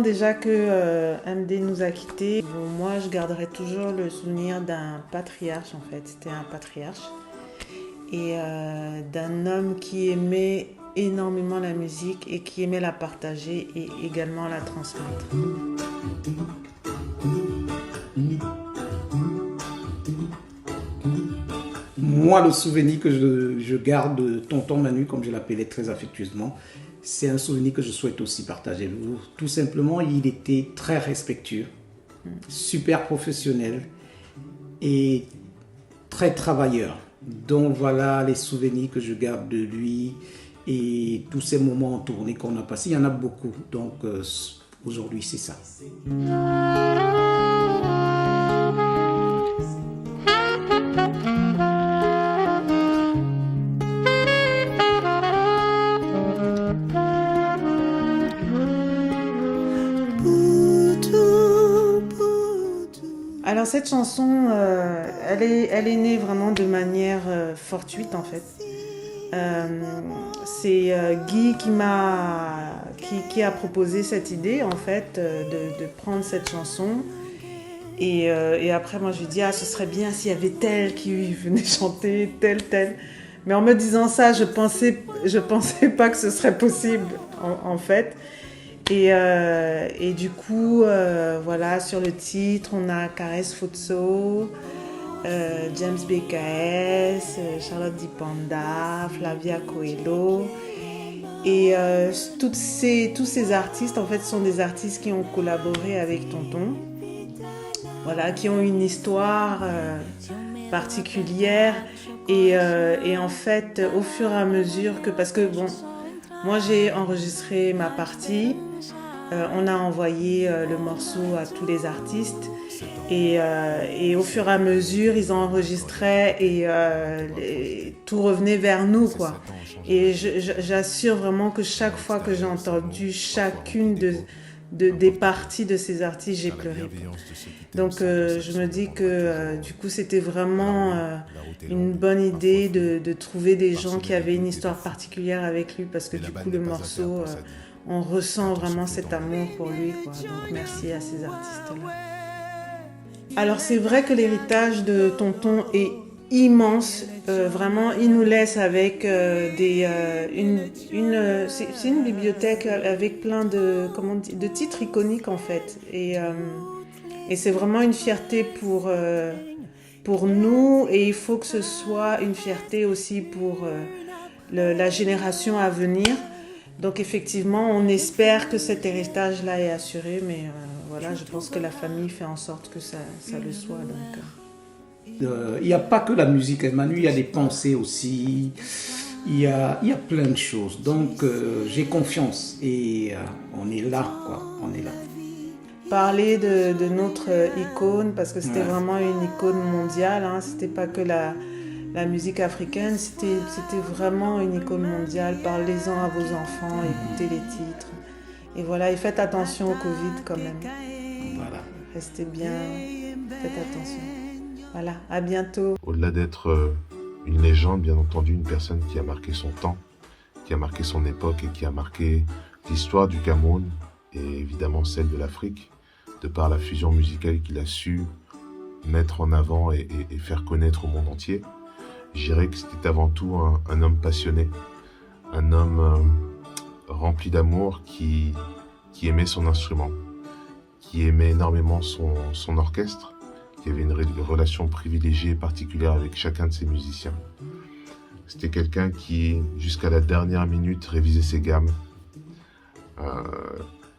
ans déjà que MD nous a quittés. Bon, moi, je garderai toujours le souvenir d'un patriarche, en fait. C'était un patriarche. Et d'un homme qui aimait énormément la musique et qui aimait la partager et également la transmettre. Moi, le souvenir que je garde de tonton Manu, comme je l'appelais très affectueusement, c'est un souvenir que je souhaite aussi partager avec vous. Tout simplement, il était très respectueux, super professionnel et très travailleur. Donc voilà les souvenirs que je garde de lui et tous ces moments en tournée qu'on a passés. Il y en a beaucoup. Donc aujourd'hui, c'est ça. Alors cette chanson, elle est née vraiment de manière fortuite en fait. C'est Guy qui a proposé cette idée en fait de prendre cette chanson. Et après moi je lui dis ce serait bien s'il y avait tel qui venait chanter, tel. Mais en me disant ça, je pensais pas que ce serait possible en fait. Et du coup, voilà, sur le titre, on a Caresse Fotso, James BKS, Charlotte Dipanda, Flavia Coelho. Et tous ces artistes, en fait, sont des artistes qui ont collaboré avec Tonton. Voilà, qui ont une histoire particulière. Et en fait, au fur et à mesure parce que, bon, moi j'ai enregistré ma partie. On a envoyé le morceau à tous les artistes et au fur et à mesure ils enregistraient et tout revenait vers nous quoi. Et j'assure vraiment que chaque fois que j'ai entendu chacune des parties de ces artistes, j'ai pleuré. Donc je me dis que du coup c'était vraiment une bonne idée de trouver des gens qui avaient une histoire particulière avec lui parce que du coup le morceau on ressent vraiment cet amour pour lui quoi. Donc merci à ces artistes-là. Alors c'est vrai que l'héritage de Tonton est immense. Vraiment, il nous laisse avec c'est une bibliothèque avec plein de titres iconiques en fait. Et c'est vraiment une fierté pour nous et il faut que ce soit une fierté aussi pour la génération à venir. Donc effectivement, on espère que cet héritage-là est assuré, mais voilà, je pense que la famille fait en sorte que ça le soit. Il n'y a pas que la musique, Manu, il y a des pensées aussi, il y a plein de choses. Donc j'ai confiance et on est là, quoi, on est là. Parler de notre icône, parce que c'était vraiment une icône mondiale, hein, c'était pas que la musique africaine, c'était vraiment une icône mondiale. Parlez-en à vos enfants, écoutez les titres. Et voilà, et faites attention au Covid quand même. Voilà. Restez bien, faites attention. Voilà, à bientôt. Au-delà d'être une légende, bien entendu, une personne qui a marqué son temps, qui a marqué son époque et qui a marqué l'histoire du Cameroun et évidemment celle de l'Afrique, de par la fusion musicale qu'il a su mettre en avant et faire connaître au monde entier. Je dirais que c'était avant tout un homme passionné, un homme rempli d'amour qui aimait son instrument, qui aimait énormément son orchestre, qui avait une relation privilégiée et particulière avec chacun de ses musiciens. C'était quelqu'un qui, jusqu'à la dernière minute, révisait ses gammes.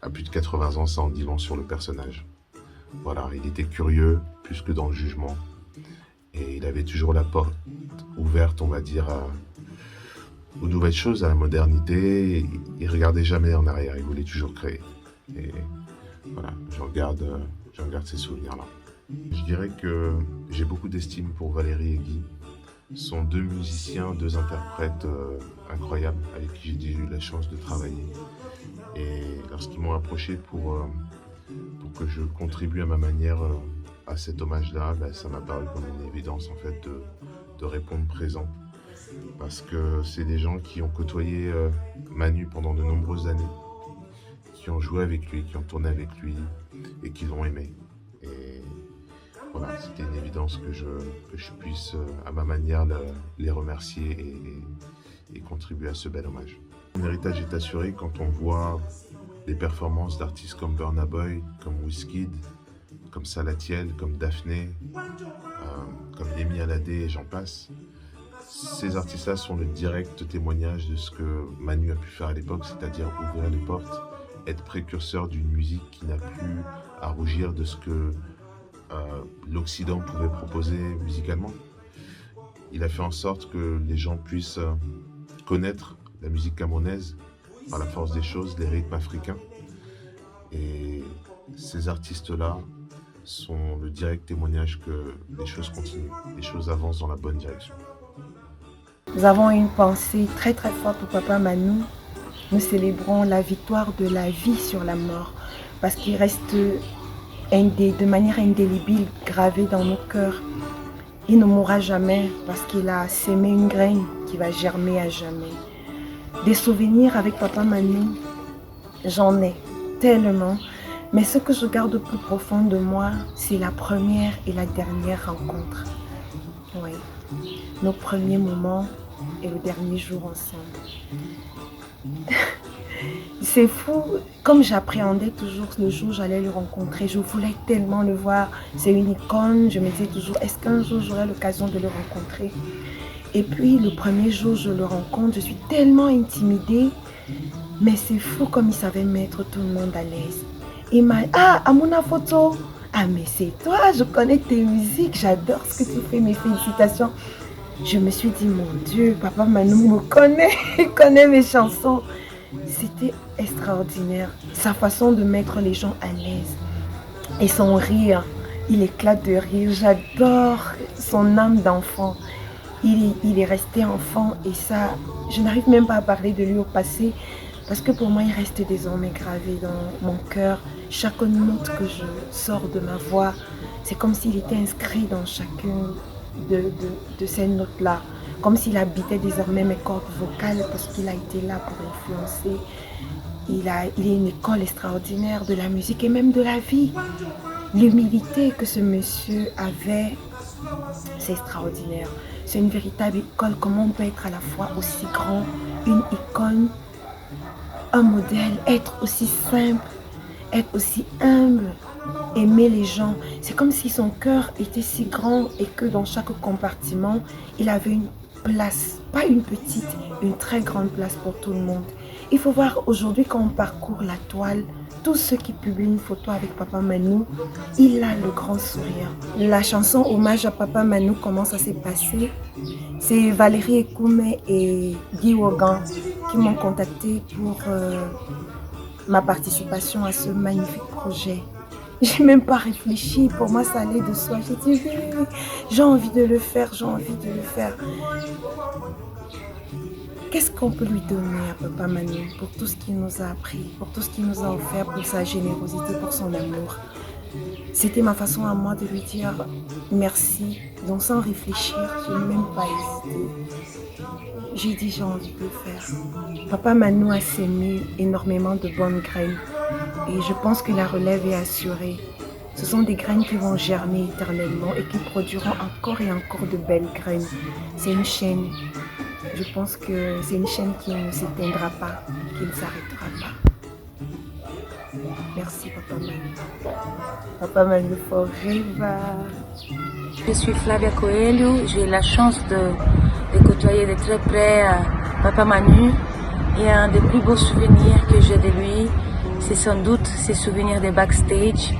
À plus de 80 ans, ça en dit long sur le personnage. Voilà, il était curieux, plus que dans le jugement. Et il avait toujours la porte ouverte, on va dire, aux nouvelles choses, à la modernité. Il ne regardait jamais en arrière, il voulait toujours créer. Et voilà, j'en garde ces souvenirs-là. Je dirais que j'ai beaucoup d'estime pour Valérie et Guy. Ce sont deux musiciens, deux interprètes incroyables avec qui j'ai eu la chance de travailler. Et lorsqu'ils m'ont approché pour que je contribue à ma manière à cet hommage-là, ça m'a paru comme une évidence en fait de répondre présent. Parce que c'est des gens qui ont côtoyé Manu pendant de nombreuses années, qui ont joué avec lui, qui ont tourné avec lui et qui l'ont aimé. Et voilà, c'était une évidence que je puisse, à ma manière, les remercier et contribuer à ce bel hommage. Mon héritage est assuré quand on voit les performances d'artistes comme Burna Boy, comme Wizkid, comme Salatiel, comme Daphné, comme Yemi Alade et j'en passe. Ces artistes-là sont le direct témoignage de ce que Manu a pu faire à l'époque, c'est-à-dire ouvrir les portes, être précurseur d'une musique qui n'a plus à rougir de ce que l'Occident pouvait proposer musicalement. Il a fait en sorte que les gens puissent connaître la musique camerounaise par la force des choses, les rythmes africains. Et ces artistes-là sont le direct témoignage que les choses continuent, les choses avancent dans la bonne direction. Nous avons une pensée très très forte pour Papa Manu. Nous célébrons la victoire de la vie sur la mort parce qu'il reste de manière indélébile gravé dans nos cœurs. Il ne mourra jamais parce qu'il a sémé une graine qui va germer à jamais. Des souvenirs avec Papa Manu, j'en ai tellement. Mais ce que je garde au plus profond de moi, c'est la première et la dernière rencontre. Oui, nos premiers moments et le dernier jour ensemble. C'est fou, comme j'appréhendais toujours le jour où j'allais le rencontrer, je voulais tellement le voir. C'est une icône, je me disais toujours, est-ce qu'un jour j'aurai l'occasion de le rencontrer? Et puis le premier jour je le rencontre, je suis tellement intimidée, mais c'est fou comme il savait mettre tout le monde à l'aise. Il m'a dit, ah, Amuna Photo, ah mais c'est toi, je connais tes musiques, j'adore ce que tu fais, mes félicitations. Je me suis dit, mon Dieu, Papa Manu me connaît, il connaît mes chansons. C'était extraordinaire, sa façon de mettre les gens à l'aise. Et son rire, il éclate de rire, j'adore son âme d'enfant. Il est resté enfant et ça, je n'arrive même pas à parler de lui au passé parce que pour moi, il reste désormais gravé dans mon cœur. Chaque note que je sors de ma voix, c'est comme s'il était inscrit dans chacune de ces notes-là. Comme s'il habitait désormais mes cordes vocales parce qu'il a été là pour influencer. Il est une école extraordinaire de la musique et même de la vie. L'humilité que ce monsieur avait, c'est extraordinaire. C'est une véritable école. Comment on peut être à la fois aussi grand, une icône, un modèle, être aussi simple, être aussi humble, aimer les gens. C'est comme si son cœur était si grand et que dans chaque compartiment, il avait une place, pas une petite, une très grande place pour tout le monde. Il faut voir aujourd'hui quand on parcourt la toile, tous ceux qui publient une photo avec Papa Manu, il a le grand sourire. La chanson hommage à Papa Manu, comment ça s'est passé? C'est Valérie Ekoumé et Guy Wogan qui m'ont contacté pour ma participation à ce magnifique projet. J'ai même pas réfléchi, pour moi ça allait de soi. J'ai dit oui, j'ai envie de le faire, j'ai envie de le faire. Qu'est-ce qu'on peut lui donner à Papa Manu pour tout ce qu'il nous a appris, pour tout ce qu'il nous a offert, pour sa générosité, pour son amour? C'était ma façon à moi de lui dire merci. Donc sans réfléchir, je n'ai même pas hésité. J'ai dit j'ai envie de le faire. Papa Manu a sémé énormément de bonnes graines et je pense que la relève est assurée. Ce sont des graines qui vont germer éternellement et qui produiront encore et encore de belles graines. C'est une chaîne. Je pense que c'est une chaîne qui ne s'éteindra pas, qui ne s'arrêtera pas. Merci Papa Manu. Papa Manu forever. Je suis Flavia Coelho, j'ai la chance de côtoyer de très près Papa Manu. Et un des plus beaux souvenirs que j'ai de lui, c'est sans doute ses souvenirs de backstage,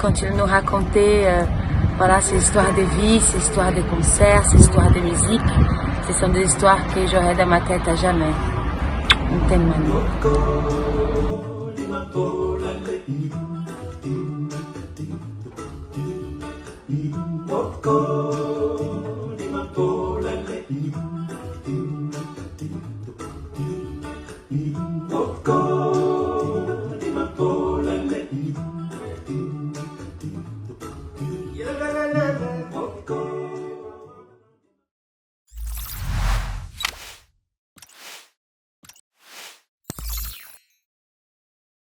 quand il nous racontait voilà, ses histoires de vie, ses histoires de concerts, ses histoires de musique. Ce sont des histoires que j'aurai dans ma tête à jamais. On t'aime, Manu.